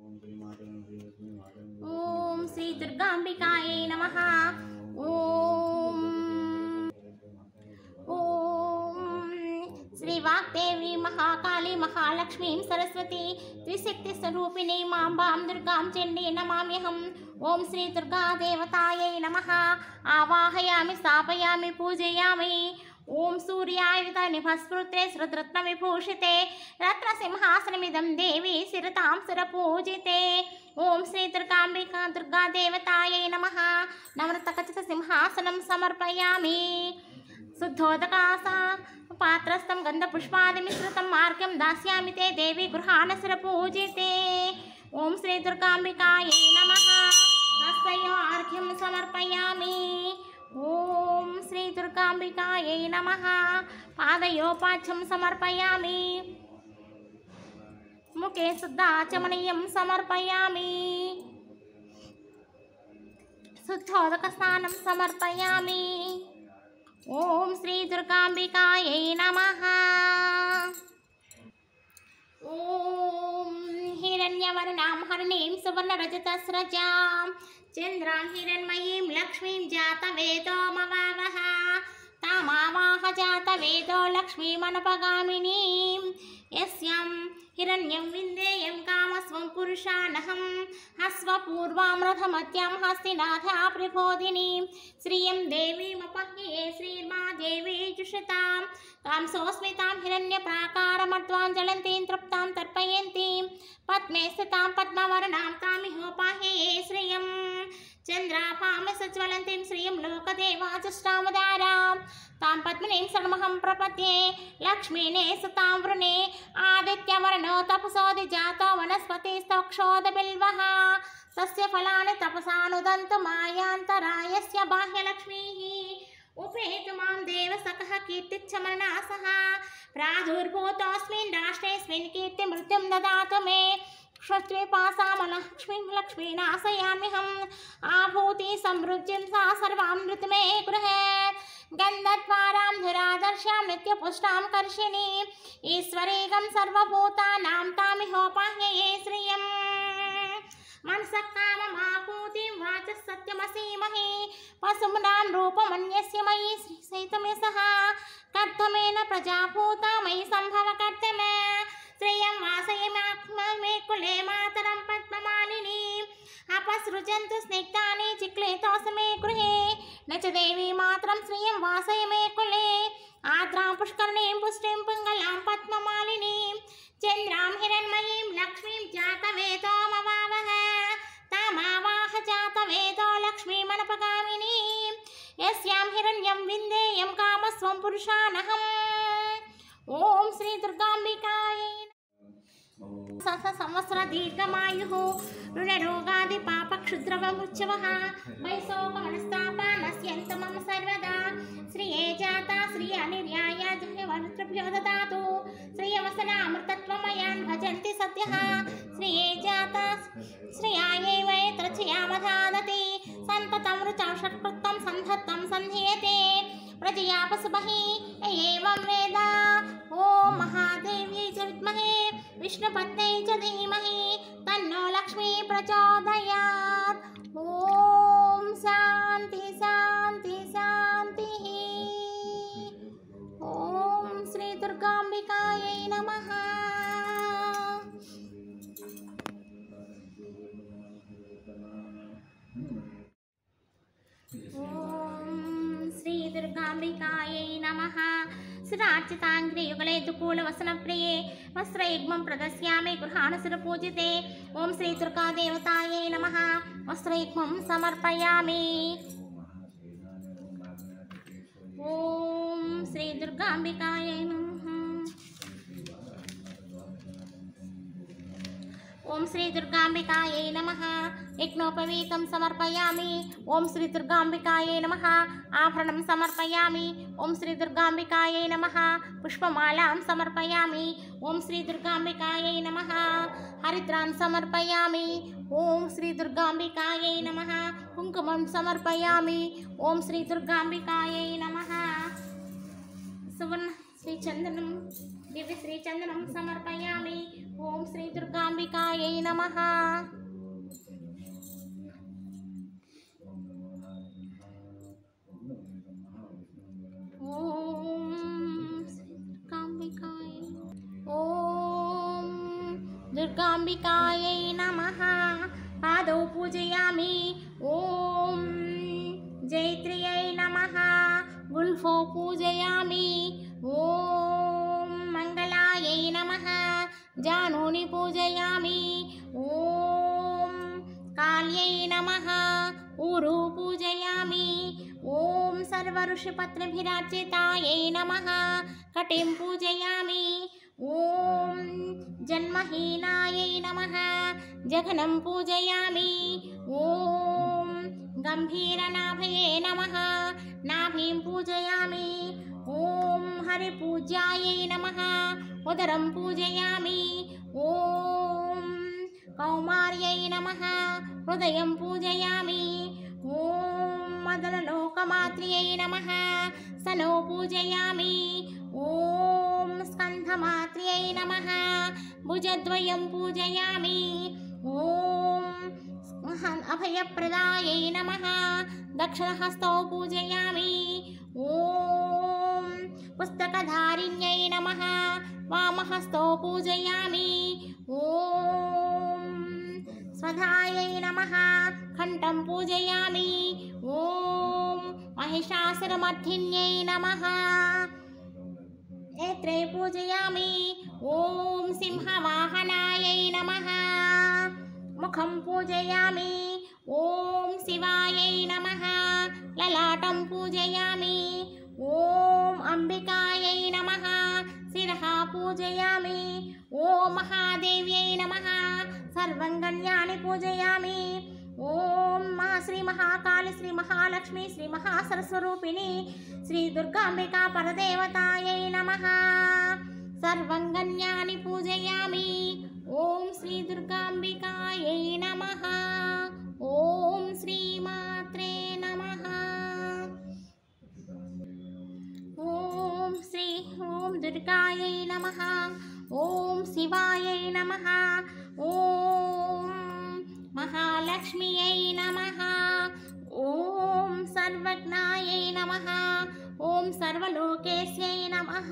ओम श्री दुर्गांबिकायै नमः। ओम ओम श्री वाग्देवी महाकाली महालक्ष्मी सरस्वती त्रिशक्ति स्वरूपिणी मां दुर्गां चंडी नमाम्यहम्। ओम श्री दुर्गा देवतायै नमः। आवाहयामि स्थापयामि पूजयामि। ओम सूर्यायुध निभस्फुटे श्रुतरत्नविभूषिते रत्नसिंहासनमिदं देवी शिरतां सुरपूजिते। ओम श्री दुर्गांबिका दुर्गा देवतायै नमः। नवरत्नखचित सिंहासनं समर्पयामि। शुद्धोदकासा पात्रस्थं गन्धपुष्पादिमिश्रितं मार्गं दास्यामि ते देवी गृहाणसुरपूजिते। ओम श्री दुर्गांबिकायै नमः। हस्तयोर्घ्यं समर्पयामि। ओम श्री दुर्गांबिकायै नमः। पादयोपाच्यं समर्पयामि। मुखे शुद्धाचमनीयं समर्पयामि। शुद्धोदकस्नानं समर्पयामि। ओम श्री दुर्गांबिकायै नमः। ओम हिरण्यवर्णां हरिणीं सुवर्णरजतस्रजां चन्द्रां हिरण्मयीं लक्ष्मीं जातवेदो मवावह। तामावाह जातवेदो लक्ष्मीमनुपगामिनीं यस्यां हिरण्यं विन्देयं कामस्वं पुरुषानहं हस्वपूर्वामृतमत्यां हस्तिनाथा प्रबोधिनीं श्रियं देवीमपह्ये श्रीर्मा देवी जुषतां तां सोऽस्मितां हिरण्यप्राकारमर्त्वां ज्वलन्तीं तृप्तां तर्पयन्तीं पद्मे स्थितां पद्मवर्णां तामिहोपाह्ये श्रियं चन्द्राभां सज्ज्वलन्तीं श्रियं लोकदेवाजुष्टामुदारां तां पद्मिनीं शरणमहं प्रपद्ये लक्ष्मीने सुतां वृणे आदित्यवर्णो तपसोऽधिजातो वनस्पतिस्तोक्षोदबिल्वः तस्य फलानि तपसानुदन्तु मायान्तरायस्य बाह्यलक्ष्मीः उपेतु मां देवसखः कीर्तिच्छमरणासः प्रादुर्भूतोऽस्मिन् राष्ट्रेऽस्मिन् कीर्तिमृत्युं ददातु मे क्षत्रिपासामलक्ष्मीं लक्ष्मीनाशयाम्यहम् आभूति समृद्धिं सा सर्वां ऋतुमे गृहे गन्धद्वारां धुरादर्शां नित्यपुष्टां कर्षिणीं ईश्वरीगं सर्वभूतानां तामिहोपाह्ये श्रियम् मनसः काममाहूतिं वाचः सत्यमसीमहि पशुम्नां रूपमन्यस्य मयि श्रीसहितमेषः कर्तमेन प्रजाभूता मयि सम्भव कर्तमे श्रियं वासयेमात्मे कुले मातरं पद्ममालिनीम् अपसृजन्तु स्निग्धानि चिक्लेतोऽसि मे गृहे न च देवी मातरं श्रियं वासय मे कुले आर्द्रां पुष्करणीं पुष्टिं पिङ्गलां पद्ममालिनीं चन्द्रां हिरण्मयीं लक्ष्मीं जातवेदोमवावह तामावाह जातवेदो लक्ष्मीमनुपगामिनीं यस्यां हिरण्यं विन्देयं कामस्वं पुरुषानहम्। ओम श्री दुर्गांबिकायै संवत्सर दीर्घमायुः ऋणरोगादि पापक्षुद्रवमुच्यवः वैशोकमनस्तापानस्यन्तु मम सर्वदा श्रिये जाता श्रिय निर्याय जह्यवरुत्रभ्यो ददातु श्रियवसनामृतत्वमयान् भजन्ति सद्यः श्रिये जाता श्रियायै वै त्रचयामधादति सन्ततं ऋचं षट्कृतं सन्धत्तं सन्धीयते प्रजया पशुमहि एवं वेद। ओम महादेव्यै च विद्महे विष्णुपत्न्यै च धीमहि तन्नो लक्ष्मी प्रचोदयात्। ओम शांति शांति शांतिः। ओम श्री दुर्गांबिकायै नमः। श्री दुर्गांबिकायै नमः। सुरार्चिताङ्घ्रियुगले दुकूलवसनप्रिये वस्त्रयुग्मं प्रदस्यामि गृहाणसुरपूजिते। ओम श्री दुर्गा देवतायै नमः। वस्त्रयुग्मं समर्पयामि। ओम श्री दुर्गांबिकायै नमः। ओम श्री दुर्गांबिकायै नमः। यज्ञोपवीतं समर्पयामि। ओम श्री दुर्गांबिकायै नमः। आभरणं समर्पयामि। ओम श्री दुर्गांबिकायै नमः। पुष्पमालां समर्पयामि। ओम श्री दुर्गांबिकायै नमः। हरिद्रान् समर्पयामि। ओम श्री दुर्गांबिकायै नमः। कुङ्कुमं समर्पयामि। ओम श्री दुर्गांबिकायै नमः। सुवर्ण श्रीचन्दनं दिव्य श्रीचन्दनं समर्पयामि। ओम श्री दुर्गांबिकायै దుర్గాంబికాయై నమః. ఓం దుర్గాంబికాయై నమః. పాదౌ పూజయామి. ఓం జైత్ర్యై నమః. గుల్ఫో పూజయామి. ఓం మంగళాయై నమః. జానూని పూజయామి. ఓం కాళ్యై నమః. ఊరు పూజయామి. ఓం సర్వఋషిపత్నిభిరార్చితాయై నమః. కటిం పూజయామి. ఓం జన్మహీనాయై నమః. జఘనం పూజయామి. ఓం గంభీరనాభయే నమః. నాభిం పూజయామి. ఓం హరిపూజ్యాయై నమః. ఉదరం పూజయామి. ఓం కౌమార్యై నమః. హృదయం పూజయామి. ఓం మదనలోకమాత్ర్యై నమః. సనో పూజయామి. ఓం స్కంధమాత్ర్యై నమః. భుజద్వయం పూజయామి. ఓం అభయప్రదాయై నమః. దక్షిణహస్తౌ పూజయామి. ఓం పుస్తకధారిణ్యై నమః. వామహస్తౌ పూజయామి. ఓం స్వధాయై నమః. కంఠం పూజయామి. ఓం మహిషాసురమర్ధిన్యై నమః. నేత్రే పూజయామి. ఓం సింహవాహనాయై నమః. ముఖం పూజయామి. ఓం శివాయై నమః. లలాటం పూజయామి. ఓం అంబికాయై నమః. శిరః పూజయామి. ఓం మహాదేవ్యై నమః. సర్వంగణ్యాని పూజయామి. ఓం శ్రీ మహాకాళి శ్రీ మహాలక్ష్మి శ్రీ మహాసరస్వరూపిణి శ్రీ దుర్గాంబికా పరదేవతాయై నమః. సర్వంగణ్యాని పూజయామి. ఓం శ్రీ దుర్గాంబికాయై నమః. ఓం శ్రీమాత్రే నమః. ఓం దుర్గాయై నమః. ఓం శివాయై నమః. ఓం మహాలక్ష్మ్యై నమః. ఓం సర్వజ్ఞాయై నమః. ఓం సర్వలోకేశ్యై నమః.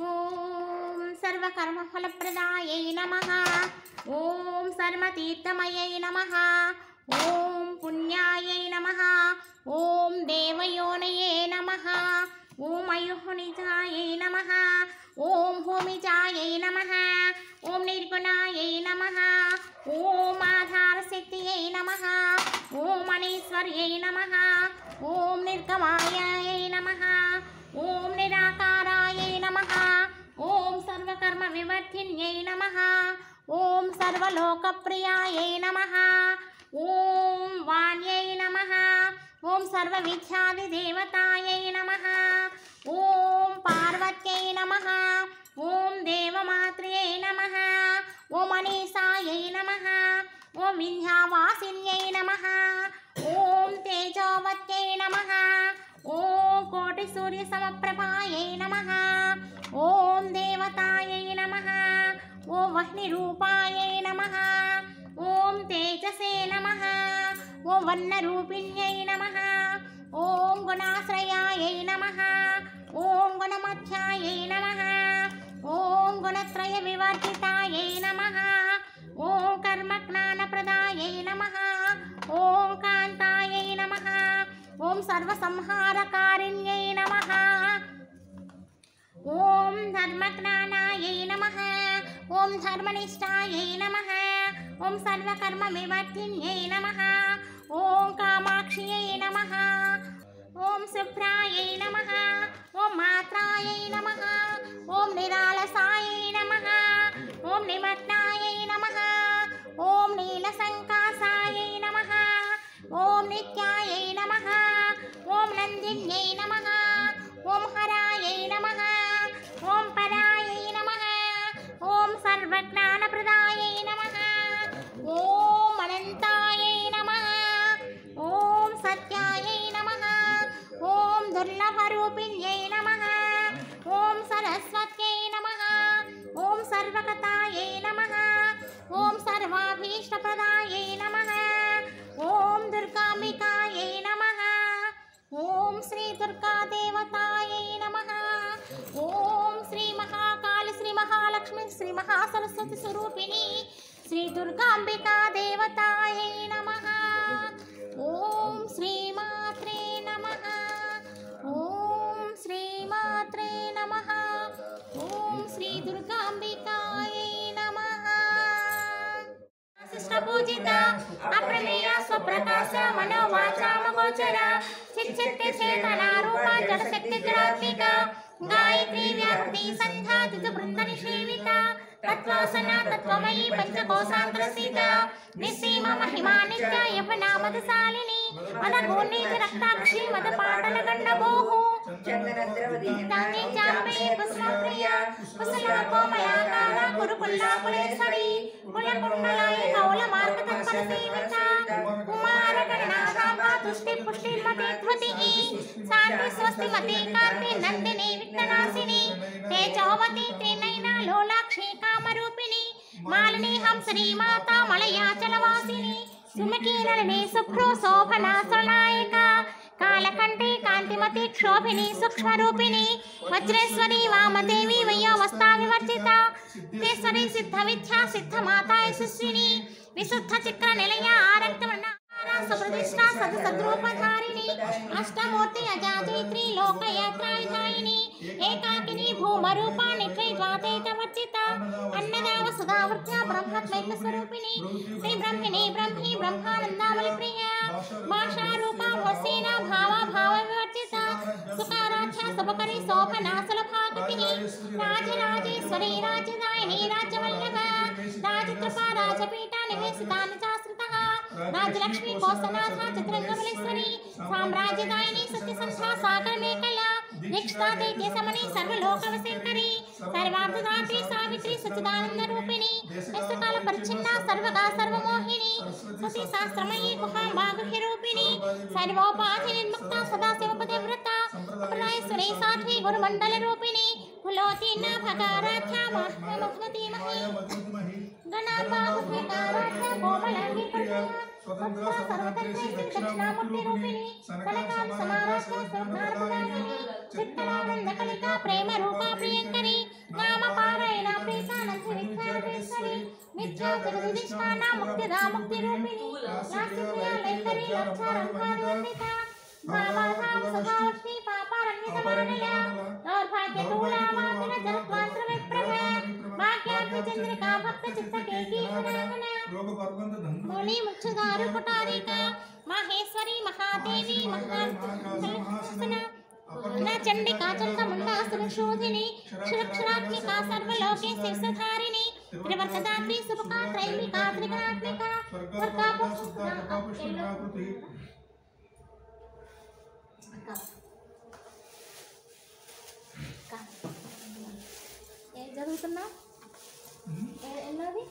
ఓం సర్వకర్మఫలప్రదాయై నమః. ఓం సర్వతీర్థమయై నమః. ఓం పుణ్యాయై నమః. ఓం దేవయోనయే నమః. ఓం అయుఃనిజాయై నమః. ఓం భూమిజాయై నమః. ఓం నిర్గుణాయై నమః. ఓం ఆధారశక్తియై నమః. ఓం అనీశ్వర్యై నమః. ఓం నిర్గమాయై నమః. ఓం నిరాకారాయై నమః. ఓం సర్వకర్మ వివర్ధిన్యై నమః. ఓం సర్వలోకప్రియాయై నమః. ఓం వాణ్యై నమః. ఓం సర్వవిద్యాదిదేవతాయై నమః. ఓం పార్వత్యై నమః. ఓం దేవమాత్ర్యై నమః. ఓం అనీసాయై నమః. ఓం వింధ్యావాసిన్యై నమః. ఓం తేజోవత్యై నమః. ఓం కోటి సూర్య సమప్రభాయై నమః. ఓం దేవతాయై నమః. ఓం వహ్నిరూపాయై నమః. ఓం తేజసే నమః. ఓం వర్ణరూపిణ్యై నమః. ఓం గుణాశ్రయాయై నమః. ఓం గుణమధ్యాయై నమః. ఓం గుణత్రయ వివర్జితాయై నమః. ఓం కర్మజ్ఞానప్రదాయై నమః. ఓం కాంతాయై నమః. ఓం సర్వసంహారకారిణ్యై నమః. ఓం ధర్మజ్ఞానాయై నమః. ఓం ధర్మనిష్టాయై నమః. ఓం సర్వకర్మ వివర్ధిన్యై నమః. ఓం కామాక్ష్యై నమః. ఓం శుభ్రాయై నమః. ఓం మాత్రాయై నమః. ఓం నిరాలసాయై నమః. ఓం నిమగ్నాయై నమః. ఓం నీలసంకాసాయై నమః. ఓం నిత్యాయై నమః. ఓం నందిన్యై నమః. ఓం హరాయై నమః. ఓం పరాయై నమః. ఓం సర్వజ్ఞానప్రదాయై నమః. ఓం అనంతాయై నమః. ఓం సత్యాయై నమః. ఓం దుర్లభరూపిణ్యై నమః. ఓం సరస్వతి దుర్గా దేవతాయై నమః. ఓం శ్రీ మహాకాళి శ్రీ మహాలక్ష్మి శ్రీ మహాసరస్వతి స్వరూపిణి శ్రీ దుర్గాంబికా దేవతాయై నమః. ఓం శ్రీమాత్రే నమః. ఓం శ్రీమాత్రే నమః. ఓం శ్రీ దుర్గాంబికాయై నమః. పూజిత అప్రమేయ స్వప్రకాశ మనోవాచామగోచర చిచ్చిత్తి చేతన రూప జడశక్తి జడాత్మిక గాయత్రీ వ్యాప్తి సంధ్యాతిథి బృంద నిషేవిత తత్వాసన తత్వమయీ పంచకోశాంతర సీత నిసీమ మహిమా నిత్య యవనా మదశాలిని మద గోర్ణీతి రక్తాక్షి మద పాటల గండబోహు తాంగి చాంబే పుష్పప్రియ కుశలా కోమలాకార కురుకుల్లా కులేశ్వరి కులకుండలాయ కౌల మార్గ తత్పర సేవిత కుమార గణనాథాంబ తుష్టి పుష్టిర్మతి ధ్వతిః శాంతి స్వస్తి మతి కాంతి నందిని విఘ్ననాశిని తేజోవతి త్రినయన లోలాక్షి కామరూపిణి మాలిని హంసరీ మాతా మలయాచలవాసిని సుమకీరణి శుభ్రో శోభనా సునాయక కాలకంఠి కాంతిమతి క్షోభిని సూక్ష్మరూపిణి వజ్రేశ్వరి వామదేవి వయోవస్థా వివర్జిత సిద్ధేశ్వరి సిద్ధ విద్యా సిద్ధ మాతా యశస్విని విశుద్ధ చక్ర నిలయ ఆరక్తవర్ణ సుప్రతిష్ఠా సద్రూపధారిణి అష్టమూర్తి అజాజైత్రి లోకయాత్రాయిధాయిని ఏకాకిని భూమరూపాణి త్రైద్వాతైత వర్జిత అన్నదావ సుధావర్త్య బ్రహ్మత్వైక స్వరూపిణి శ్రీ బ్రహ్మిణి బ్రహ్మి బ్రహ్మానందామలి ప్రియ భాషారూప వసీన భావ భావ వివర్జిత సుకారాధ్య శుభకరి శోభనా సులభాగతి రాజరాజేశ్వరి రాజదాయిని రాజవల్లభ రాజకృపా రాజపీఠ నివేశితానుచాశ్రిత రాజలక్ష్మి కోసనాథ చతురంగమలేశ్వరి సామ్రాజ్యదాయిని సత్యసంధ్యా సాగర మేకల దీక్షితా దైత్య సమని సర్వలోకవశంకరి సర్వార్థదాత్రి సావిత్రి సచ్చిదానంద రూపిణి యశకాల పరిచ్ఛిన్న సర్వగా సర్వమోహిని సతి శాస్త్రమయీ గుహాంబాగుహ్య రూపిణి సర్వోపాధి నిర్ముక్త సదాశివపతి వ్రత అపరాయేశ్వరి సాధ్వి గురుమండల రూపిణి కులోతీర్ణ భగారాధ్య మహ్మతి మహి గణాబాహుభగారాధ్య కోమలాంగి స్వతంత్ర సర్వతంత్రి దక్షిణామూర్తి రూపిణి కనకాం సమారాధ్య స్వర్ణార్పణాని చిత్తరానంద కలికా ప్రేమ రూపా ప్రియంకరి నామ పారాయణ ప్రీతానంద విద్యాధరేశ్వరి విద్యా జగదీష్టాన ముక్తిదా ముక్తి రూపిణి యాసిప్రియ లైకరి అక్షరంకాదివందిత భావాభావ స్వభావశ్రీ పాపారణ్యత మానయ దౌర్భాగ్య దూరామాతిన జలత్వాంత్ర విప్రభ భాగ్యార్థ చంద్రికా భక్త చిత్త కేకీకరాగణ ముని ముచ్చుదారు కుటారిక మహేశ్వరి మహాదేవి మహాసన చండికా చండముండా సురశోధిని క్షరక్షరాత్మికా సర్వలోకే శిరసధారిణి త్రివర్గదాత్రి సుభకా త్రైమికా త్రిగణాత్మిక ఏం చదువుతున్నావు ఎన్నోది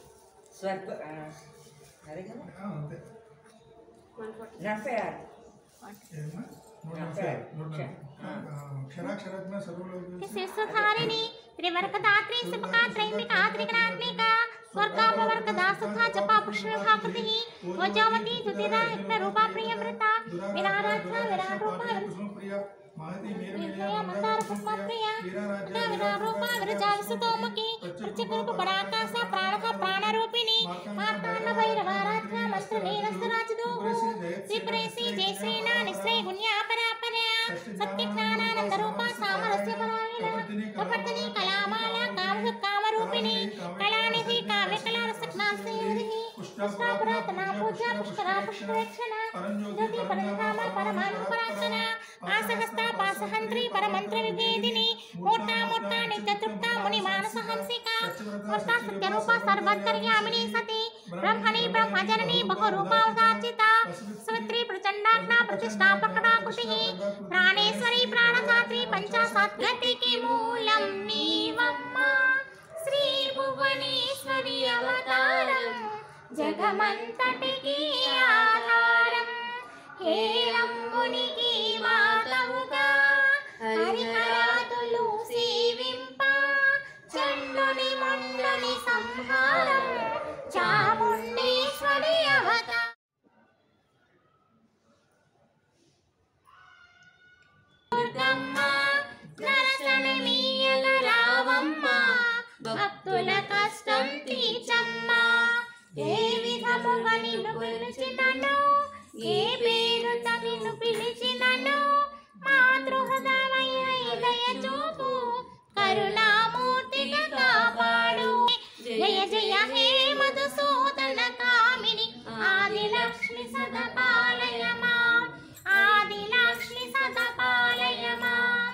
శిరసధారిణి త్రివర్గదాత్రి సుభకా త్రైమికా త్రిగణాత్మిక స్వర్గాపవర్గదా సుధా జపా పుష్పభాకృతి వజోవతి దుతిదా యజ్ఞ రూపా ప్రియవ్రత విరారాధ్య విరాట్ రూపా నిర్భయ మందార పుష్పప్రియ విరాట్ రూపా విరజాల సుతోముఖి పృచ్ఛకురుకు పరాకాశ ప్రాణక ప్రాణరూపిణి మార్తాండ భైరవారాధ్య మంత్ర నీరసరాజదోహు శ్రీప్రేసి జయశ్రీన నిశ్రయ గుణ్యాపరాపర సత్యజ్ఞానానంద రూపా సామరస్య పరాయణ కపర్దిని కళామాల కామరూపిణి కళానిధి కావ్యకళా రసజ్ఞాసేవిధి పుష్పాపురాతన పూజ పుష్కరా పుష్పరక్షణ జ్యోతి పరంధామ పరమానుపరాక్షణ ఆసహస్త పాసహంత్రి పరమంత్ర విభేదిని మూర్తా మూర్తా నిత్యతృప్త ముని మానస హంసిక స్వర్త సత్యరూప సర్వంతర్యామిని సతి బ్రహ్మణి బ్రహ్మజనని బహురూపావతార్చిత సవిత్రి ప్రచండాగ్నా ప్రతిష్టా ప్రకటాకృతి ప్రాణేశ్వరి ప్రాణధాత్రి పంచాసద్గతికి మూలం నీవమ్మ శ్రీ భువనేశ్వరి అవతారం జగమంతటికి ఆధారం హేరంబునికి మాతవుగా హరిహరాదులు సేవింప చండుని మండుని సంహారం చాముండేశ్వరి అవతారం. పిలిచినను ఏ పేరుతో నిన్ను పిలిచినను మాతృహృదయ దయ చూపు కరుణామూర్తిగా కాపాడు జయ జయ హే మధుసూదన కామిని ఆదిలక్ష్మి సదా పాలయ మాం ఆదిలక్ష్మి సదా పాలయ మాం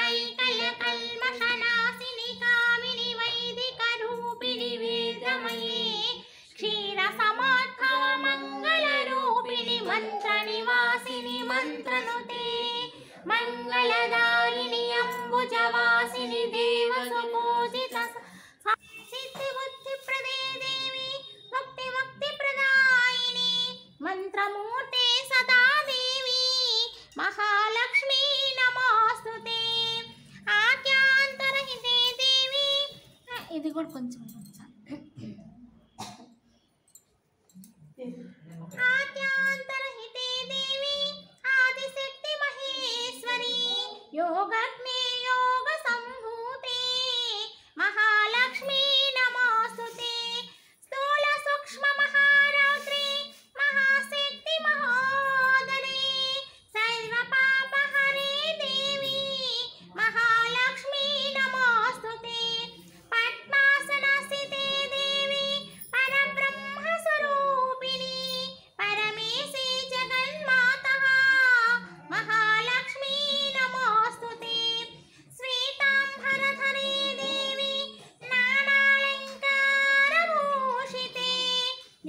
ఐకయ కల్మషనాశిని కామిని వైదిక రూపిణి వేదమయే క్షీర సమార్థవ మంగళ రూపిణి మంత్ర నివాసిని మంత్రనుతే మంగళదాయిని అంబుజవాసిని దేవ సుపూజిత సిద్ధి బుద్ధి ప్రదే దేవి భక్తి ముక్తి ప్రదాయిని మంత్రమూర్తే సదా దేవి మహాలక్ష్మీ నమోస్తుతే ఆద్యాంతరహితే దేవి ఇది కూడా కొంచెం ఆద్యాంతరహితే దేవి ఆదిశక్తి మహేశ్వరి యోగగ్ని యోగ సంభూతే మహాలక్ష్మీ నమోస్తుతే స్థూల సూక్ష్మ మహారాత్రి మహాశక్తి మహోదరి సర్వ పాపహరే దేవి మహాలక్ష్మీ నమోస్తుతే పద్మాసనస్థితే దేవి పరబ్రహ్మ స్వరూపిణి పరమేశి జగన్మాతః మహాలక్ష్మీ నమోస్తుతే శ్వేతాంబరధరే దేవి నానాలంకారభూషితే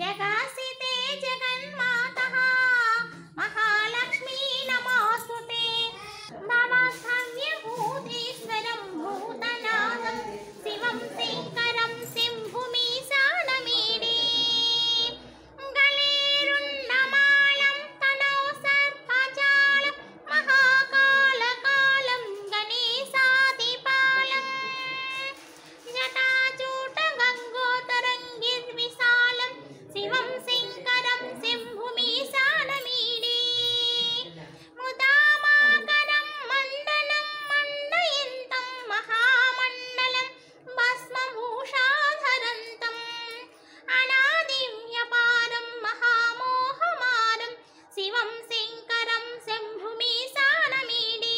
జగాసితే జగన్మాతః మహాలక్ష్మీ నమోస్తుతే భవభవ్యభూతేశ్వరం భూతనాథం శివం శంకరం శంభుమీశానమీడే గళేరున్నమాళం తనౌ సర్పజాలం మహాకాళకాలం గణేశాదిపాలం జటాజూట గంగోతరంగిర్విశాలం శివం శంకరం శంభుమీశానమీడే ముదామాకరం మండలం మండయంతం మహామండలం భస్మభూషాధరంతం అనాదివ్యపారం మహామోహమారం శివం శంకరం శంభుమీశానమీడే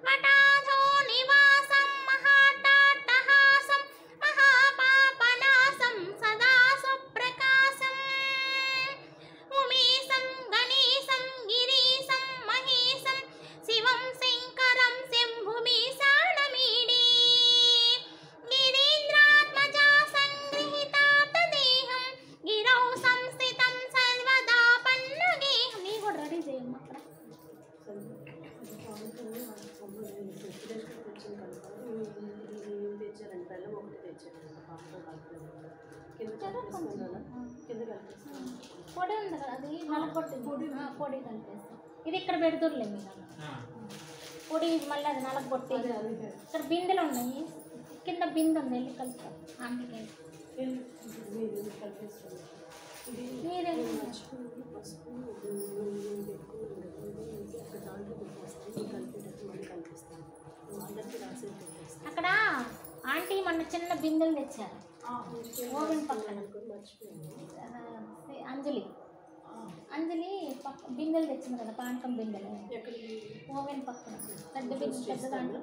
వటాధో నివాసం మహాటాట్టహాసం మహాపాపనాశం సదా సుప్రకాశం ఉమేశం గణేశం గిరీశం మహేశం శివం శంకరం శంభుమీశానమీడే గిరీంద్రాత్మజా సంగృహీతార్థదేహం గిరౌ సంస్థితం సర్వదా పన్నగేహం నీ కూడా రెడీ చేయమ్మా అక్కడ పొడి ఉంది కదా అది నలగొట్టి పొడి కలిపేస్తాం ఇది ఇక్కడ పెడుతుర్లే మీరు పొడి మళ్ళీ అది నలగొట్టి ఇక్కడ బిందెలు ఉన్నాయి కింద బిందె ఉంది వెళ్ళి కలుపుతాం అందుకే మీరే అక్కడ ఆంటీ మొన్న చిన్న బిందెలు తెచ్చారు ఓవెన్ పక్కన అంజలి అంజలి పక్క బిందెలు తెచ్చింది కదా పానకం బిందెలు ఓవెన్ పక్కన పెద్ద బిందె పెద్ద దాంట్లో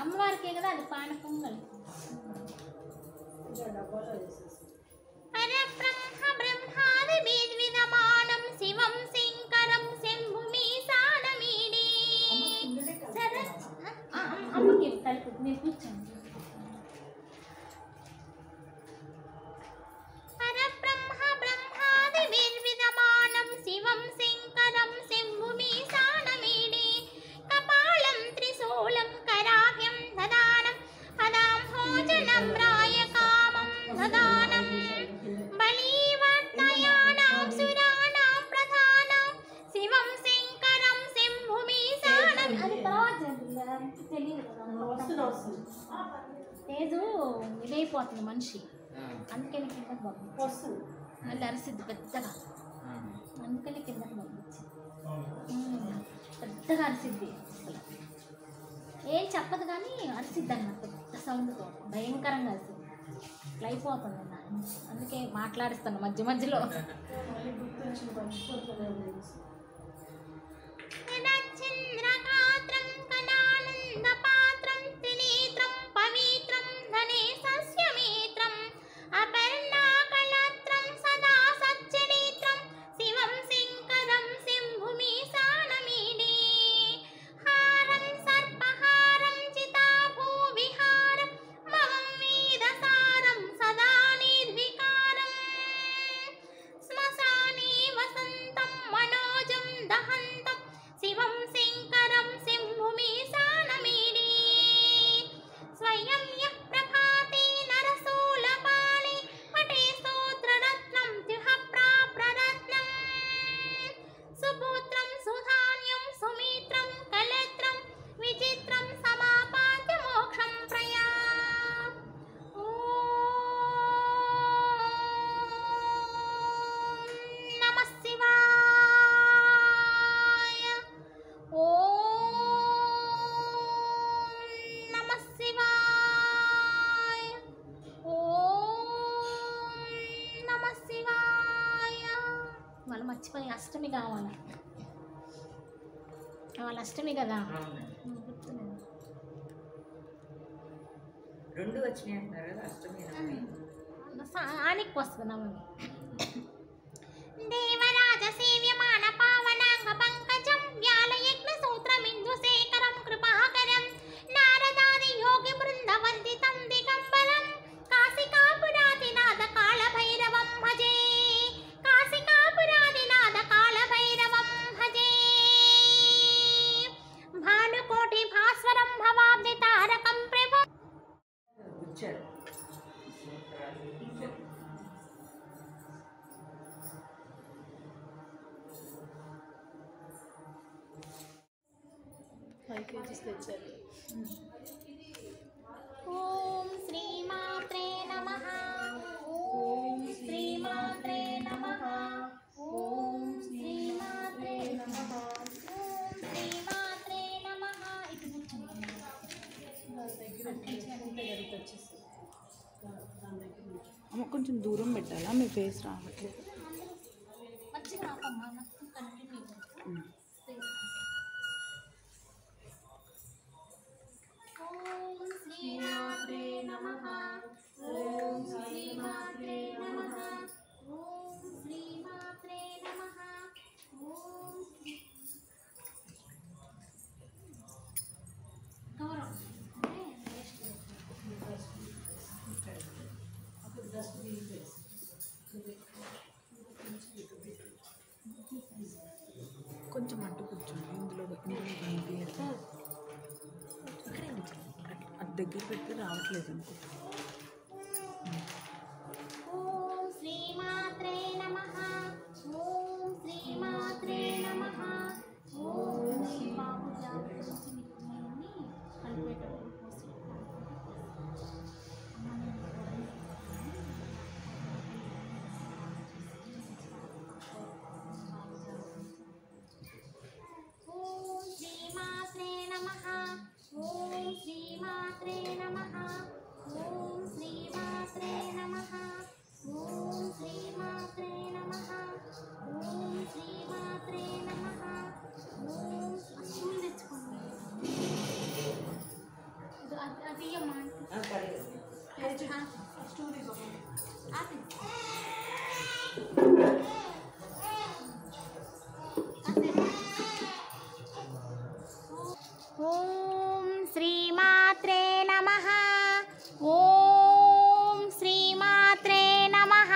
అమ్మవారికి కదా అది పానకం శివం శంకరం శంభుమీశానమీడే అమ్మకి కలిపి మీరు కూర్చోండి శివం శంకరం శంభుమీశానమీడే కపాలం త్రిశూలం కరాభ్యం దదానం పదాం భోజనం రాయ కామం దదానం బలీవర్తయానాం సురాణాం ప్రధానం శివం శంకరం శంభుమీశానం అది తెలియదు తేజు ఇదైపోతుంది మనిషి అందుకని కిందకి పంపించి మళ్ళీ అరిసిద్ది పెద్దగా, అందుకని కిందకి పంపించి పెద్దగా అరిసిద్ది. అసలు ఏం చెప్పదు కానీ అరిసిద్ది అన్నమాట, పెద్ద సౌండ్తో భయంకరంగా అరిసిద్ది. ఇట్లా అయిపోతుంది నాన్న, అందుకే మాట్లాడిస్తాను మధ్య మధ్యలో. వాళ్ళు మర్చిపోయి అష్టమి కావాలి, వాళ్ళ అష్టమి కదా, రెండు వచ్చినాయి అంటారు కదా, అష్టమి ఆనికి వస్తుంది నవమి. దేవరాజ సేవ్యమాన పావనాంగ పంకజం వ్యాలయజ్ఞ సూత్రమిందు శేఖరం కృపాకరం నారదాది యోగి బృంద వందితం దిగంబరం కాశికాపురాదినాథ కాళ భైరవం భజే, కాశికాపురాదినాథ కాళ భైరవం భజే. భానుకోటి భాస్వరం భవాబ్ది తారకం ప్రభు. ఓం శ్రీమాత్రే నమః, ఓం శ్రీమాత్రే నమః, ఓం శ్రీమాత్రే నమః, ఓం శ్రీమాత్రే నమః. ఇటు అమ్మ కొంచెం దూరం పెట్టాలా, మీ ఫేస్ రావట్లేదు. మంచిగా ఆపమ్మా, మొత్తం కంటిన్యూ. ఓం శ్రీమాత్రే నమః, ఓం శ్రీమాత్రే నమః, ఓం శ్రీమాత్రే నమః, ఓం గౌరవం కొంచెం అడ్డు కూర్చోండి, ఇందులో కనిపించట్లేదు, అది దగ్గర పెడితే రావట్లేదు అనుకో. ఓం శ్రీమాత్రే నమః, ఓం శ్రీమాత్రే నమః, ఓం శ్రీమాత్రే కలిపేటప్పుడు పోసి ఓం శ్రీమాత్రే నమః, ఓం శ్రీమాత్రే నమః, ఓం శ్రీమాత్రే నమః, ఓం శ్రీమాత్రే నమః, ఓం శ్రీమాత్రే నమః, ఓం అశ్విని తెచ్చుకోండి. అది అమ్మా ఓం శ్రీమాత్రే నమః, ఓం శ్రీమాత్రే నమః,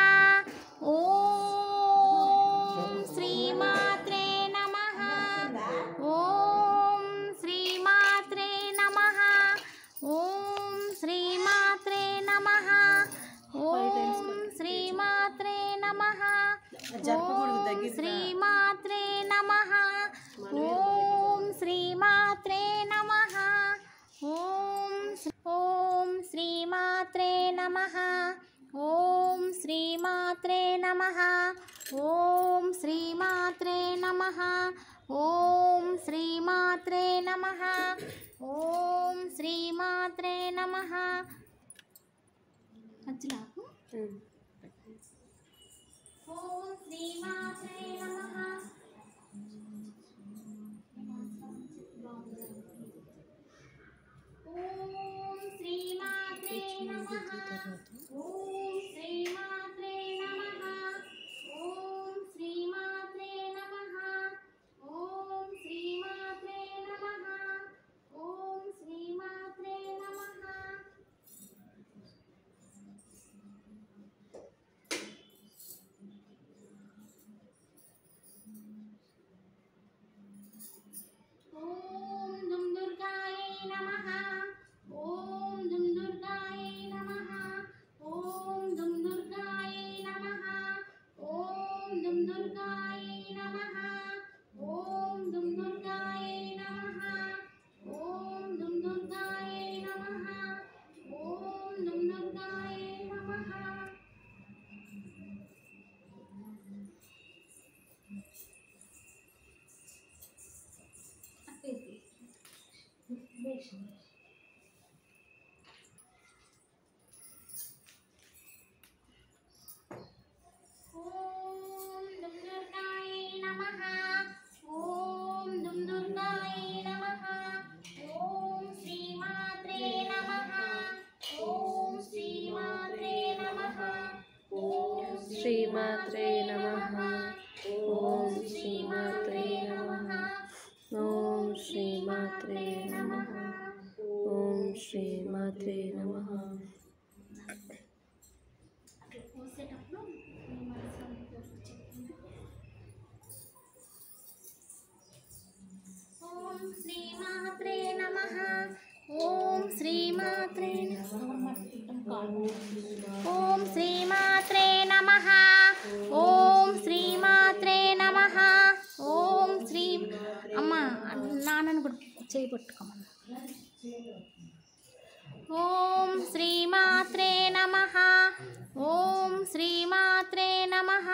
ఓం శ్రీమాత్రే నమః, ఓం శ్రీమాత్రే నమః, ఓం శ్రీమాత్రే నమః, ఓం శ్రీమాత్రే నమః, ఓం శ్రీమాత్రే నమః, ఓం శ్రీమాత్రే నమః, ఓం శ్రీమాత్రే నమః, ఓం శ్రీమాత్రే నమః. ఓం శ్రీమాత్రే నమః. ఓం శ్రీమాత్రే నమః. ఓం శ్రీమాత్రే నమః. మధ్యలాకు. ఓం శ్రీమాత్రే నమః. ఓం శ్రీమాత్రే నమః. ఓం శ్రీమాత్రే నమః. ఓం శ్రీమాత్రే నమః. ఓం శ్రీమాత్రే నమః. ఓం శ్రీమాత్రే నమః. ఓం దుమ్ దుర్గాయై నమః. ఓం దుమ్ దుర్గాయై నమః. ఓం దుమ్ దుర్గాయై నమః. ఓం దుమ్ దుర్గాయై నమః. ఓం దుమ్ దుర్గాయై నమః. ఓం దుమ్ దుర్గాయై నమః. ఓం దుమ్ దుర్గాయై నమః. ఓం దుమ్ దుర్గాయై నమః. ఓం దుమ్ దుర్గాయై నమః. ఓం శ్రీమాత్రే నమః. ఓం శ్రీమాత్రే నమః. ఓం శ్రీమాత్రే నమః. ఓం శ్రీమాత్రే నమః. ఓం శ్రీమాత్రే నమః. ఓం శ్రీమాత్రే నమః. అట్లా పోసేటప్పుడు మీ మనసులో చెప్పండి. ఓం శ్రీమాత్రే నమః. ఓం శ్రీమాత్రే ఓం శ్రీమాత్రే నమః. ఓం శ్రీమాత్రే నమః. ఓం శ్రీ అమ్మ నాన్నను కూడా చేయి పట్టుకోమన్న. ఓం శ్రీమాత్రే నమః. ఓం శ్రీమాత్రే నమః.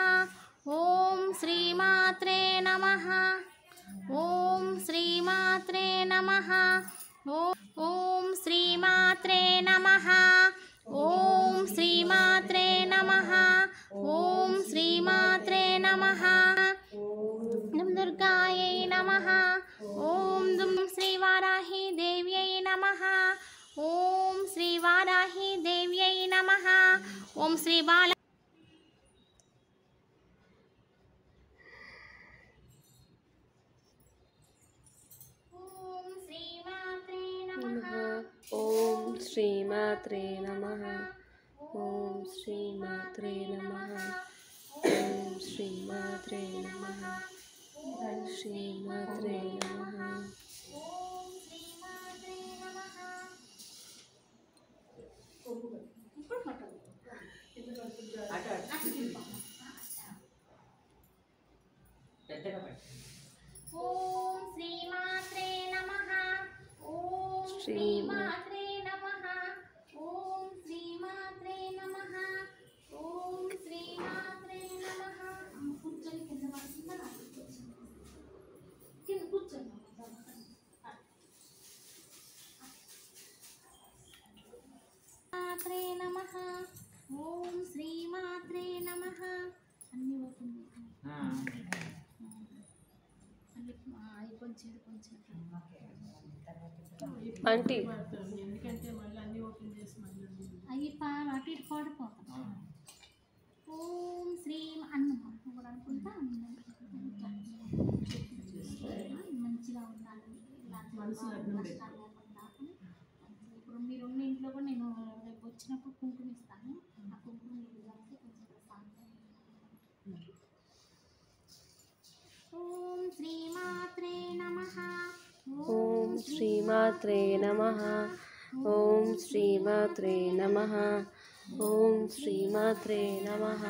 ఓం శ్రీమాత్రే నమః. ఓం శ్రీమాత్రే నమః. ఓం శ్రీమాత్రే నమః. ఓం శ్రీమాత్రే నమః. ఓం శ్రీమాత్రే నమః. దుమ్ దుర్గాయై నమః. ఓం దుమ్ శ్రీవారాహి దేవ్యై నమః. ఓం శ్రీవారాహి దేవ్యై నమః. ఓం శ్రీ బాల ఓం శ్రీమాత్రే నమః. ఓం శ్రీమాత్రే నమః. ఓం శ్రీమాత్రే నమః. ఓం శ్రీమాత్రే నమః. శ్రీమాత్రే నమః. ఓం శ్రీమాత్రే నమః. పెద్దగా పట్టు. ఓం శ్రీమాత్రే నమః. ఓం శ్రీమాత్రే నమః. ఓం శ్రీమాత్రే నమః. ఓం శ్రీమాత్రే నమః. కూర్చొని కింద పడుతుందా? కింద కూర్చొని శ్రీమాత్రే నమః. ఓం శ్రీమాత్రే నమః. అన్నీ ఓపెన్ కొంచెం కొంచెం ఆంటీ అవి అటు ఇటు పడిపోతాం. ఓం శ్రీం అన్నం కూడా అనుకుంటా మంచిగా ఉండాలి. ఇలాంటి కష్టాలు లేకుండా. ఇప్పుడు మీరు ఉన్న ఇంట్లో కూడా నేను రేపు వచ్చినప్పుడు కుంకుమ ఇస్తాను. ఆ కుంకుమ మీరు కలిసి కొంచెం ప్రశాంతంగా. ఓం శ్రీమాత్రే నమః. ఓం శ్రీమాత్రే నమః. ఓం శ్రీమాత్రే నమః. ఓం శ్రీమాత్రే నమః.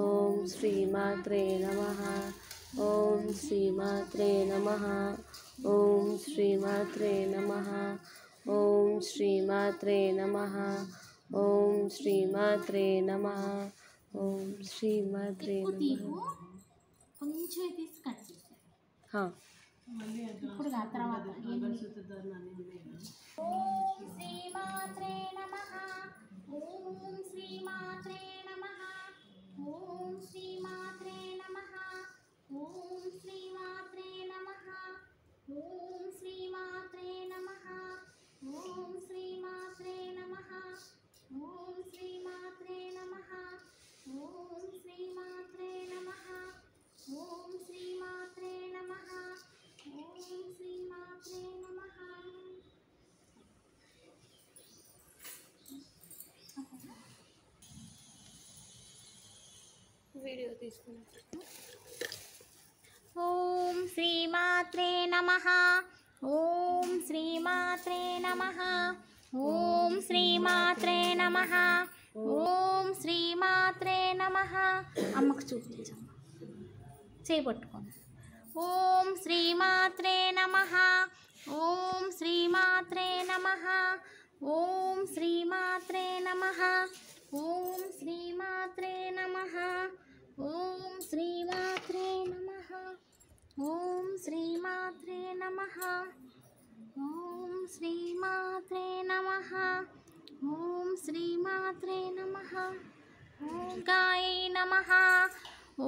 ఓం శ్రీమాత్రే నమః. ఓం శ్రీమాత్రే నమః. ఓం శ్రీమాత్రే నమః. ఓం శ్రీమాత్రే నమః. ఓం శ్రీమాత్రే నమః. ఓం శ్రీమాత్రే ఎక్కువ నమః. తీగు కొంచెం తీసి కట్ చేసి ఇప్పుడు ఆ తర్వాత ఓం శ్రీమాత్రే నమః. ఓం శ్రీమాత్రే నమః. ఓం శ్రీమాత్రే నమః. ఓం శ్రీమాత్రే నమః. ఓం శ్రీమాత్రే నమః. ఓం శ్రీమాత్రే నమః. ఓం శ్రీమాత్రే నమః. ఓం శ్రీమాత్రే నమః. ఓం శ్రీమాత్రే నమః. ఓం శ్రీమాత్రే నమః. వీడియో తీసుకున్నాను. ఓం శ్రీమాత్రే నమః. ఓం శ్రీమాత్రే నమః. ఓం శ్రీమాత్రే నమః. ఓం శ్రీమాత్రే నమః. అమ్మకు చూపించమ్మ, చేపట్టుకోండి. ఓం శ్రీమాత్రే నమః. ఓం శ్రీమాత్రే నమః. ఓం శ్రీమాత్రే నమః. ఓం శ్రీమాత్రే నమః. ఓం శ్రీమాత్రే నమః. ఓం శ్రీమాత్రే నమః. ఓం శ్రీమాత్రే నమః. ఓం శ్రీమాత్రే నమః. ఓం గాయై నమః.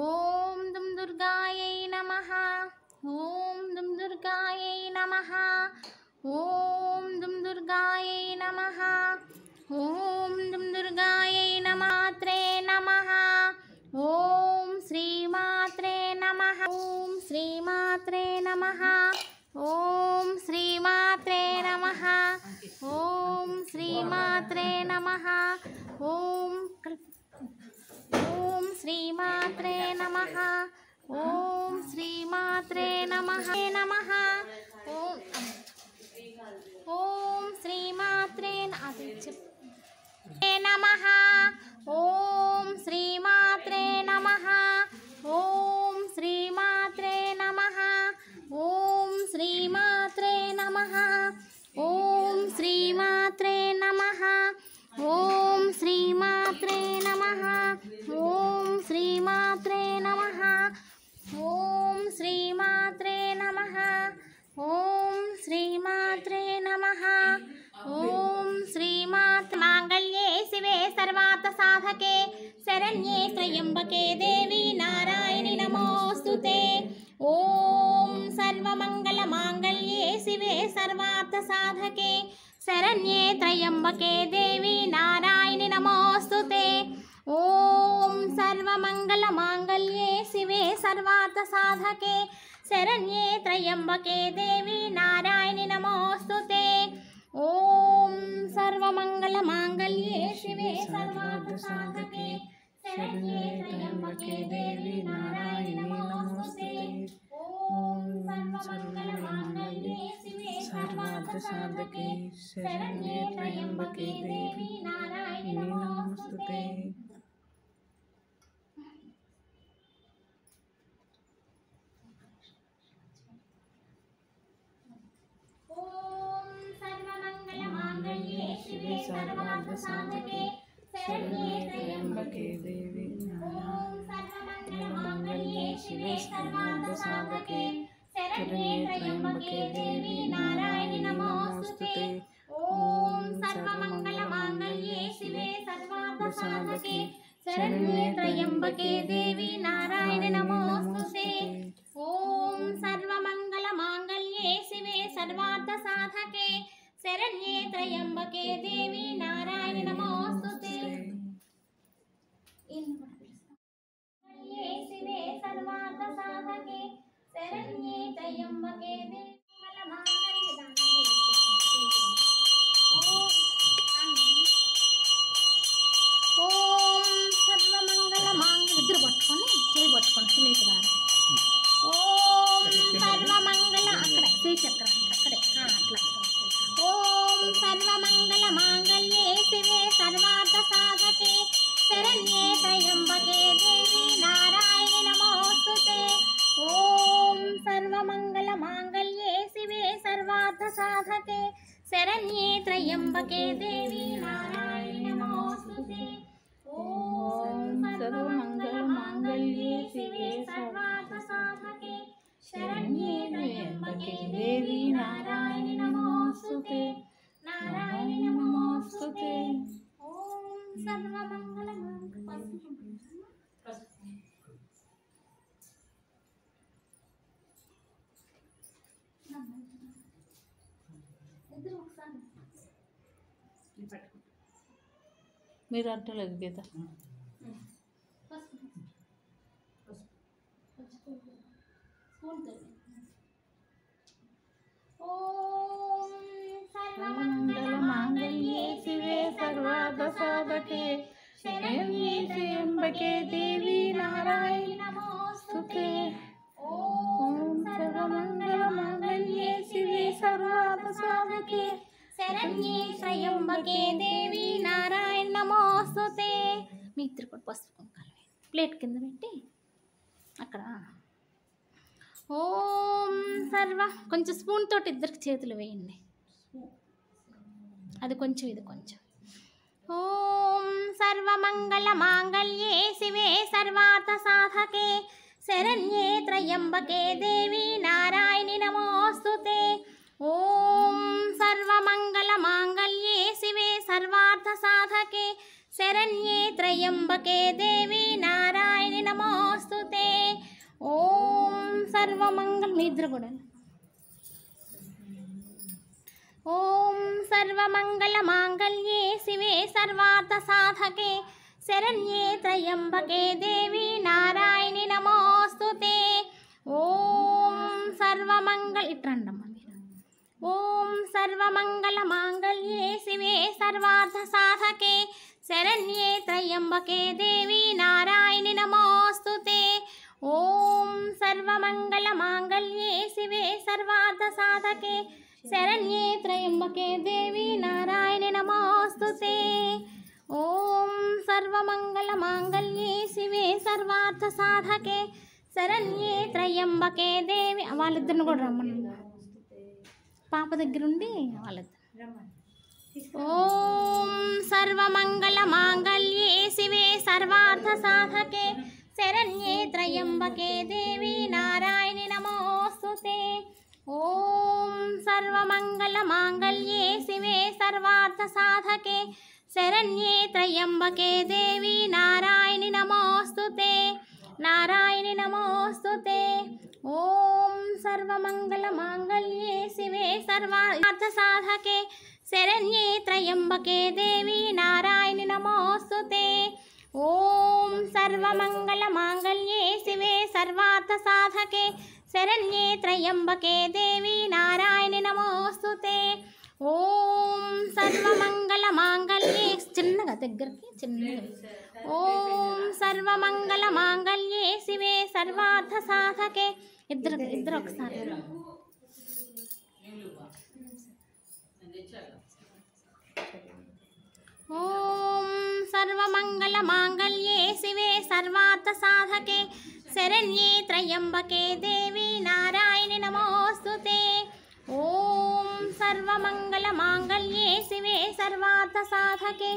ఓం దుం దుర్గాయై నమః. ఓం దుం దుర్గాయై నమః. ఓం దుం దుర్గాయై నమః. ఓం దుం దుర్గాయై నమాత్రే నమః. ఓం శ్రీమాత్రే నమః. ఓం శ్రీమాత్రే నమః. ఓం శ్రీమాత్రే నమః. ఓం శ్రీమాత్రే నమః. ఓం శ్రీమాత్రే నమః. ఓం శ్రీమాత్రే నమః. నమః. ఓం శ్రీమాత్రే నమః. ఓం శ్రీమాత్రే నమః. ఓం శ్రీమాత్రే నమః. ఓం శ్రీమాత్రే నమః. ఓం శ్రీమాత్రే నమః. ఓం శ్రీమాత్రే నమః. ఓం శ్రీమాత్రే నమః. ఓం శ్రీమాత్రే నమః. ఓం శ్రీమాత్రే నమః. ఓం శ్రీమాత్ మాంగళ్యే శివే సర్వార్థ సాధకే శరణ్యే త్రయంబకే దేవి నారాయణి నమోస్తుతే. ఓం సర్వమంగళ మాంగళ్యే శివే సర్వార్థ సాధకే శరణ్యే త్రయంబకే దేవి నారాయణి నమోస్తుతే. ఓం సర్వమంగళ మాంగళ్యే శివే సర్వార్థ సాధకే శరణ్యే త్రయంబకే దేవి నారాయణి నమోస్తుతే. ఓం సర్వమంగళ మాంగళ్యే శివే సర్వార్థ సాధకే శరణ్యే త్రయంబకే దేవి నారాయణి నమోస్తుతే. ఓం సర్వమంగళ మాంగళ్యే శివే సర్వార్థ సాధకే శరణ్యే త్రయంబకే దేవి నారాయణి నమోస్తుతే. ఓం సర్వమంగళ మాంగళ్యే శివే సర్వార్థ సాధకే శరణ్యే త్రయంబకే దేవి ఓం సర్వమంగళ మాంగళ్యే శివే సర్వార్థ సాధకే శరణ్యే త్రయంబకే దేవి నారాయణి నమోస్తుతే. ఓం సర్వమంగళ మాంగళ్యే శివే సర్వార్థ సాధకే శరణ్యే త్రయంబకే దేవి నారాయణి నమోస్తుతే. ఓం సర్వమంగళ మాంగళ్యే శివే సర్వార్థ సాధకే శరణ్యే త్రయంబకే దేవి నారాయణి నమోస్తుతే. శివే సర్వార్థ సాధకే శరణ్యే త్రయంబకే దేవి ఓం సర్వమంగళ మాంగళ్య ఇద్దరు పట్టుకొని చేయి పట్టుకొని సునీత గారు. ఓం సర్వమంగళ అక్కడ శ్రీచక్రానికి అక్కడే అట్లా. ఓం సర్వమంగళ మాంగళ్యే శివే సర్వార్థ సాధకే శరణ్యే త్రయంబకే దేవి నారాయణి నమోస్తుతే. ఓం సర్వమంగళ మాంగళ్యే శివే సర్వార్థ సాధకే శరణ్యే త్రయంబకే దేవి నారాయణి నమో సర్వమంగళ ఇద్దరు ఒకసారి మీరు అంటలేదు గీత. మంగళమాంగళ్యే శివే సర్వార్థసాధకే శరణ్యే త్ర్యంబకే దేవి నారాయణి నమోస్తుతే. ఓం సర్వమంగళమాంగళ్యే శివే సర్వార్థసాధకే శరణ్యే త్ర్యంబకే దేవి నారాయణి నమోస్తుతే. మీ ఇద్దరు కూడా పసుపు కుంకాలు ప్లేట్ కింద పెట్టి అక్కడ ఓం సర్వ కొంచెం స్పూన్ తోటి ఇద్దరికి చేతులు వేయండి. అది కొంచెం ఇది కొంచెం. ఓం సర్వమంగళ మాంగళ్యే శివే సర్వార్థ సాధకే శరణ్యే త్రయంబకే దేవి నారాయణి నమోస్తుతే. ఓం సర్వమంగళ మాంగళ్యే శివే సర్వార్థ సాధకే శరణ్యే త్రయంబకే దేవి నారాయణి నమోస్తుతే. ఓం సర్వమంగళ మీ ఇద్దరు కూడా. ఓం సర్వమంగళ మాంగళ్యే శివే సర్వార్థ సాధకే శరణ్యే త్రయంబకే దేవి నారాయణి నమోస్తుతే. ఓం సర్వమంగళ ఇట్రండమ్మ మీరు. ఓం సర్వమంగళ మాంగళ్యే శివే సర్వార్థ సాధకే శరణ్యే త్రయంబకే దేవి నారాయణి నమోస్తుతే. ఓం సర్వమంగళ మాంగళ్యే శివే సర్వార్థ సాధకే శరణ్యే త్రయంబకే దేవి నారాయణి నమోస్తుతే. ఓం సర్వమంగళ మాంగళ్యే శివే సర్వార్థ సాధకే శరణ్యే త్రయంబకే దేవి. వాళ్ళిద్దరిని కూడా రమ్మని పాప దగ్గరుండి వాళ్ళిద్దరు. ఓం సర్వమంగళ మాంగళ్యే శివే సర్వార్థ సాధకే శరణ్యే త్రయంబకే దేవి నారాయణి నమోస్తుతే. ఓం సర్వమంగళ మాంగళ్యే శివే సర్వార్థ సాధకే శరణ్యే త్రయంబకే దేవి నారాయణి నమోస్తుతే. నారాయణి నమోస్తుతే. ఓం సర్వమంగళ మాంగళ్యే శివే సర్వార్థ సాధకే శరణ్యే త్రయంబకే దేవి నారాయణి నమోస్తుతే. ఓం సర్వమంగళ మాంగళ్యే శివే సర్వార్థ సాధకే శరణ్యే త్రయంబకే దేవి నారాయణి నమోస్తుతే. ఓం సర్వమంగళ మాంగళ్యే చిన్నగా దగ్గరికి చిన్నగా. ఓం సర్వమంగళ మాంగళ్యే శివే సర్వార్థ సాధకే ఇద్దరు ఒకసారి. ఓం సర్వమంగళ మాంగళ్యే శివే సర్వార్థ సాధకే శరణ్యే త్రయంబకే దేవి నారాయణి నమోస్తుతే. ఓం సర్వమంగళ మాంగళ్యే శివే సర్వార్థ సాధకే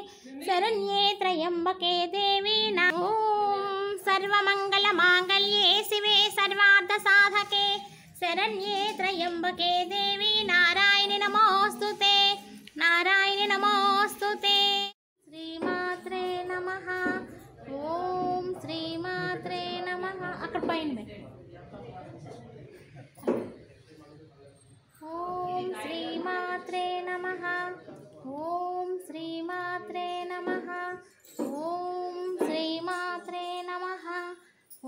శరణ్యే త్రయంబకే దేవి ఓం సర్వమంగళ మాంగళ్యే శివే సర్వార్థ సాధకే శరణ్యే త్రయంబకే దేవి నారాయణి నమోస్తుతే. నారాయణి నమోస్తుతే. శ్రీమాత్రే నమః. ఓం శ్రీమాత్రే నమః. అక్కడ పైన ఓం శ్రీమాత్రే నమః. ఓం శ్రీమాత్రే నమః. ఓం శ్రీమాత్రే నమః.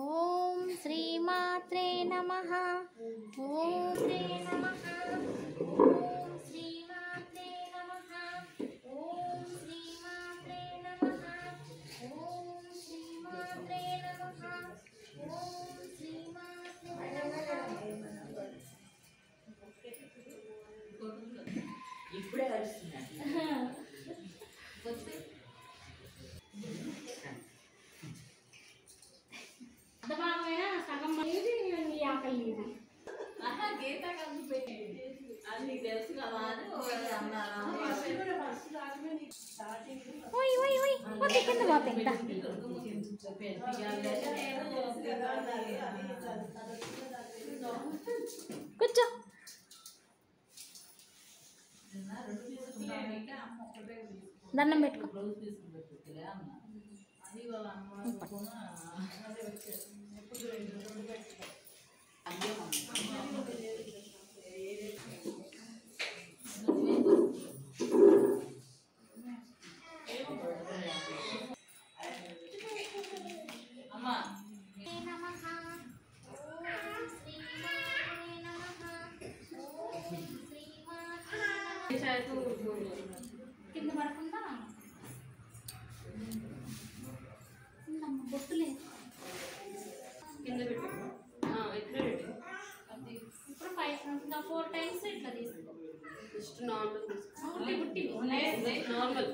ఓం శ్రీమాత్రే నమః. ఓం శ్రీ నమః. ఓం శ్రీమాత్రే నమః. ఓం శ్రీమాత్రే నమః. ఓం శ్రీమాత్రే నమః. ఓం శ్రీమాత్రే నమః. ఇప్పుడే కలుస్తున్నాను. సగం ఇది ఆకలి ఇది. గీత కలిసిపోయింది అది తెలుసు కదా అని అన్నారు. ఓయ్ ఓయ్ ఓయ్ ఓకే కింద పోతా. కూర్చో. దండం పెట్టుకో. కింద పడకుండా బొట్టు లేదు కింద పెట్టు. ఎట్లా పెట్టు? ఇప్పుడు 4 టైమ్స్ ఇట్లా తీసుకో. జస్ట్ నార్మల్ తీసుకో. బుట్టి నార్మల్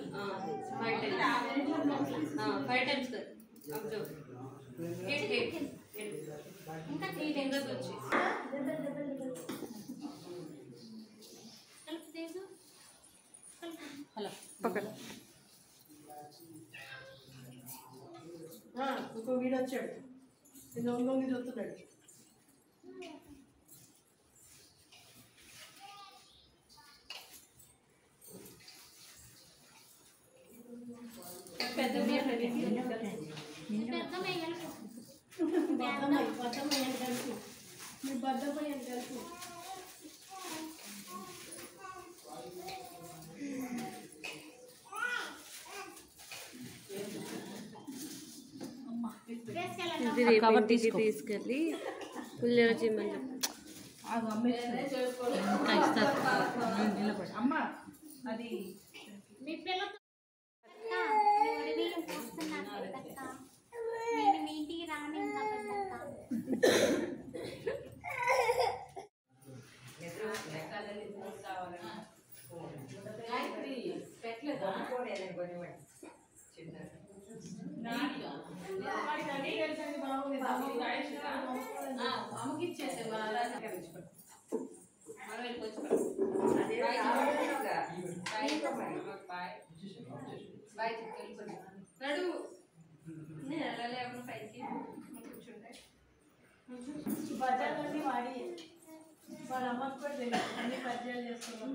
5 టైమ్స్ కదా. అబ్జర్వ్. ఇంకా 3 టైమ్స్ వచ్చి కలుపు తీసు. హలో పక్కన ఇంకో వీడు వచ్చాడు ఇంకొంగి చూస్తున్నాడు. పెద్ద మేయలు బద్దమై అని కలిసి తీసుకెళ్ళి పుల్లెల చిమ్మని అమ్మ అది మీ పిల్లతో వస్తున్నాను పెద్దక్క. నేను మీ ఇంటికి రాని ఉన్నా పెద్దక్క. బజార్లన్నీ వాడి వాళ్ళ అమ్మకు కూడా తెలియదు అన్ని పద్యాలు చేసుకున్నాం.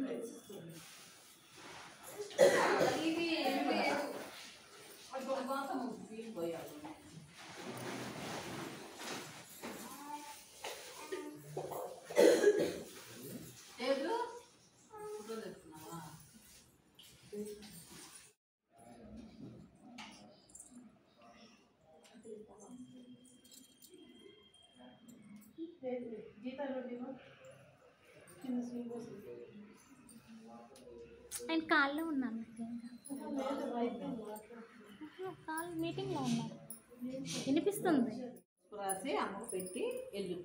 గీతాలు కింద స్వింగ్ నేను కాల్లో ఉన్నాను. కాల్ మీటింగ్లో ఉన్నాను. వినిపిస్తుంది. రాసి అమ్మకు పెట్టి వెళ్ళు.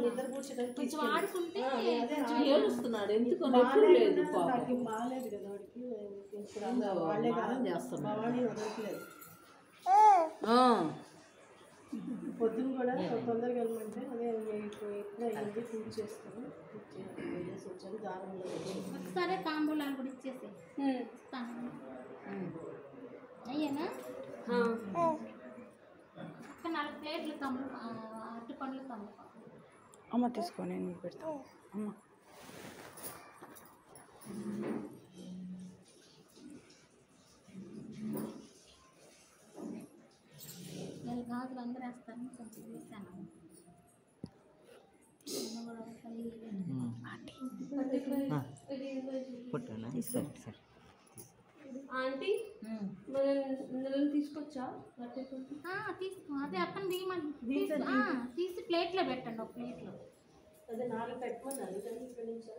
నిద్ర కూర్చోడానికి కొంచెం ఆడుకుంటే ఏడుస్తున్నాడు ఎందుకు ఎప్పుడు లేదు పాపం. బాగాలేదు కదా వాడికి. ఇప్పుడు వాళ్ళే మారం చేస్తున్నాడు. వాడి వదలట్లేదు. పొద్దున్న కూడా తొందరగా వెళ్ళమంటే అదే ఇప్పుడు ఎప్పుడు అయ్యింది పూజ చేసుకొని వెళ్ళేసి వచ్చాను. దారంలో ఒకసారి తాంబూలాలు కూడా ఇచ్చేసి ఇస్తాను. అయ్యేనా ఒక 4 ప్లేట్లు అరటి పండ్లు తమ్ము. అమ్మ తీసుకో, నేను పెడతా. అమ్మ నేను గాజులు అందరూ వేస్తాను. కొంచెం వేసాను. ఆంటీ మనం తీసుకొచ్చా తీసుకో. అదే అక్కడ దిగమని తీసి ప్లేట్లో పెట్టండి. ఒక ప్లేట్లో అదే 4 పెట్టుకున్నాను కానీ ఇక్కడ నుంచి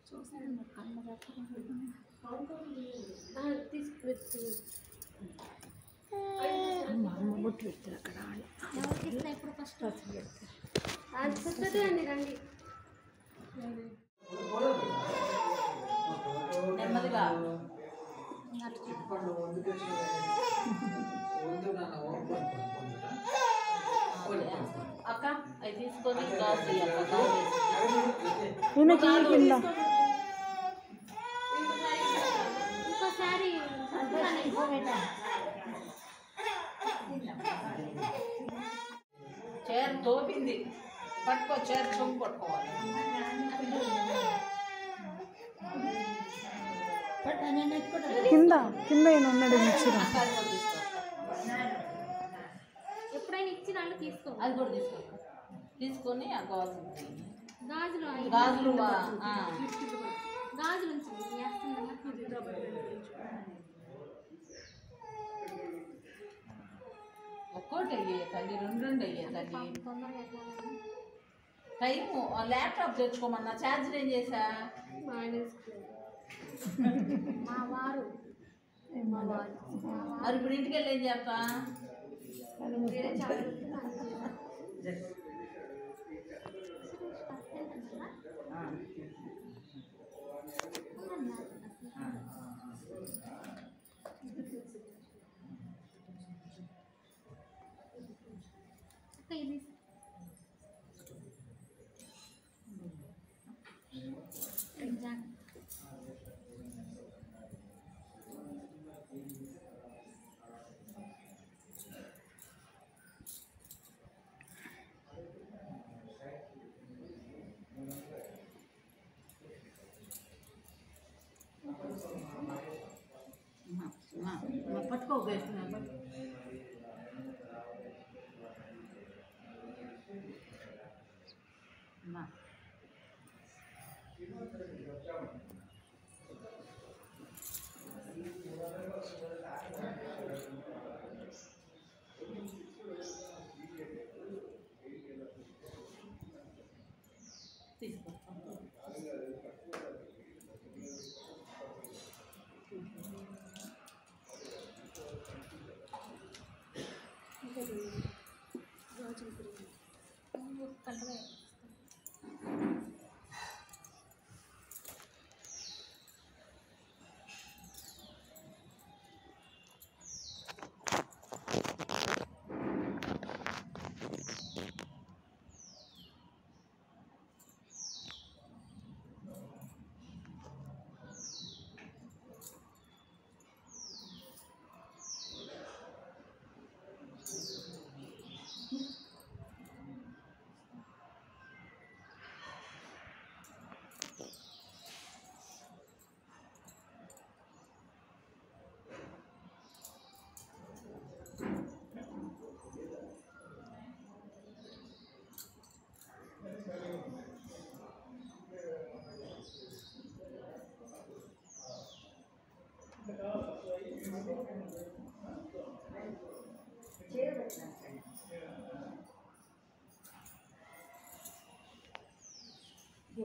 చూసాను. కళ్ళు అమ్మ బొట్టు పెడతారు అక్కడ. ఎవరికి ఇస్తా ఇప్పుడు ఫస్ట్ అండి రండి. నెమ్మదిగా అక్క అవి తీసుకొని గాజు కింద చీర తోపింది పట్టుకో, చీర చొంగు పట్టుకోవాలి. కింద కింద ఏమైనా ఉన్నాడు ఇచ్చిరా. ఎప్పుడైనా ఇచ్చిన వాళ్ళు తీసుకో. అది కూడా తీసుకో. తీసుకొని ఆ గాజులు గాజులు గాజులు గాజులు ఉంచు వేస్తుందమ్మా. ఒక్కోటి అయ్యే తల్లి, రెండు అయ్యే తల్లి. తొందరగా ఎట్లా టైము ల్యాప్టాప్ తెచ్చుకోమన్నా, ఛార్జర్ ఏం చేసా? మా వారు మరి ఇప్పుడు ఇంటికి వెళ్ళి ఏం చేస్తా? ఇది పట్టుకోగలుగుతున్నా.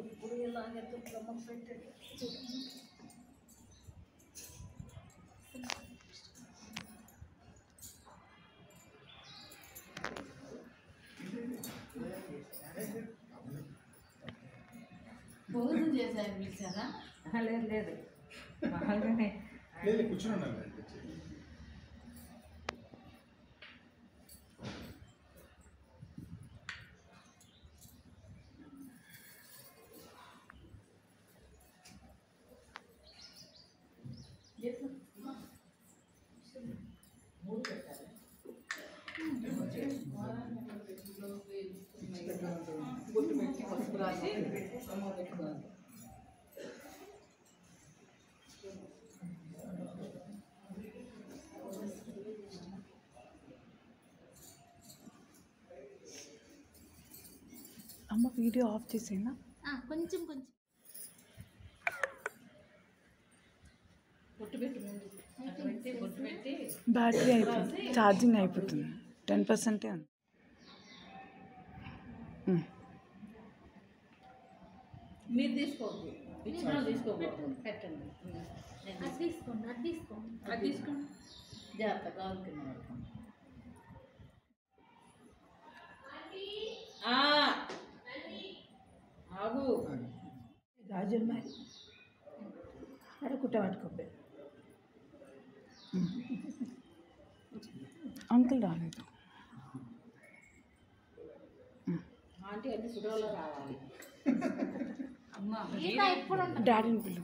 ఎప్పుడు ఇలాగే దుఃఖం పెట్టండి. భోజనం చేశారు పిలిచారా? లేదు లేదు మామూలుగానే లేదు కూర్చున్నాను. గుట్టు పెట్టి పసుపు రాసి పెట్టుకోవాలి. అమ్మ వీడియో ఆఫ్ చేసేనా? కొంచెం కొంచెం గుట్టు పెట్టి ముందు అటు పెట్టి గుట్టు పెట్టి బ్యాటరీ అయిపోతుంది, ఛార్జింగ్ అయిపోతుంది. 10% ఉంది. మీరు తీసుకోవద్దు, ఇచ్చిన తీసుకోకూడదు. పెట్టండి. అది తీసుకోండి అది తీసుకోండి. అది తీసుకోండి. జాగ్రత్త కాలు కింద పట్టుకోండి. ఆగు. గాజులు మరి అడుగుట్ట పట్టుకోపోయి అంకుల్ రాలేదు. ఆంటీ అన్ని సుడోలో రావాలి. ఇప్పుడు డాడీని పిలు.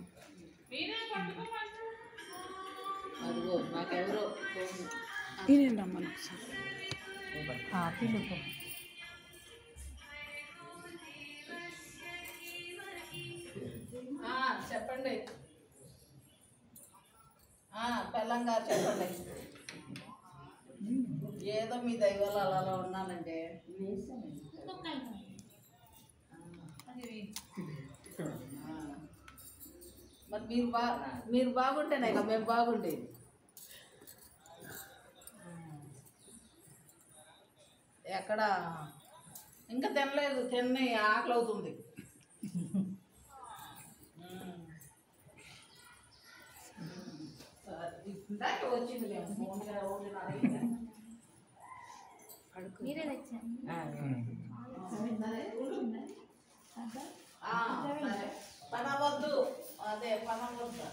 అదిగో నాకు ఎవరో ఈయన రమ్మని పిలుపు చెప్పండి. పెళ్ళంగారు చెప్పండి. ఏదో మీ దైవాలు అలా ఉన్నానండి. మరి మీరు బాగుంటేనే ఇక మేము బాగుండేది. ఎక్కడ ఇంకా తినలేదు, తిని ఆకలి అవుతుంది. ఇందాక వచ్చింది మేము మీరే తెచ్చారు. పనవద్దు, అదే పనవద్దు.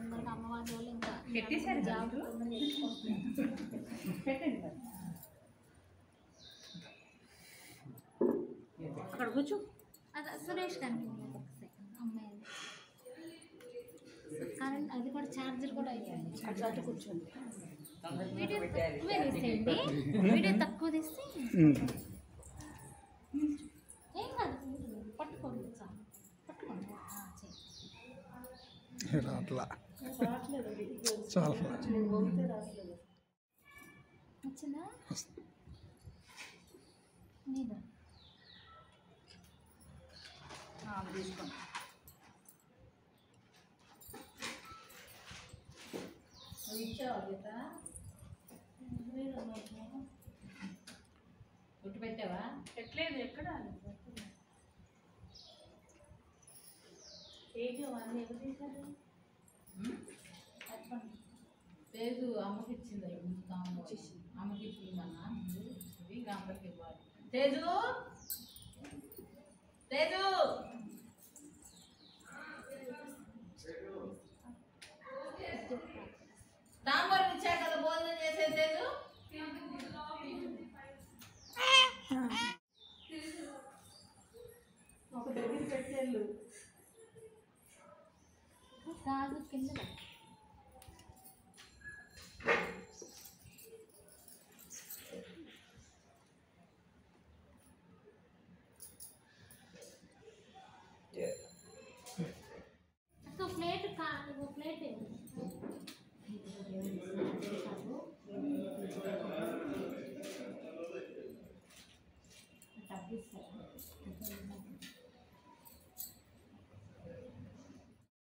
ఇంకా అమ్మవారి వాళ్ళు ఇంకా పెట్టేశారు జాబ్ పెట్టండి మరి. అక్కడ కూర్చో. అది సురేష్ గారికి అమ్మాయి కరెంట్ అది కూడా ఛార్జర్ కూడా అయిపోయింది. కూర్చోండి. వీడియో తక్కువే తీసేయండి. వీడియో తక్కువ తీస్తే ఏం కాదు. పట్టుకోండి చాలు, పట్టుకోండి. రావట్లేదు వచ్చిందా మీద తీసుకోండి. ఇచ్చావా గీత? గుట్టు పెట్టావా? పెట్టలేదు. ఎక్కడ తేజు అన్నీ ఎవరు తీశారు? తేజు అమ్మకి ఇచ్చింది. అమ్మకి ఇచ్చిందన్నా. ఇవి అందరికి ఇవ్వాలి. తేజు తేజు తాంబూలం ఇచ్చా కదా భోజనం చేసే తేజు. ఒక దగ్గర పెట్టేళ్ళు కాదు కింద ప్లేట్ ప్లేట్ డబ్బిస్తారు.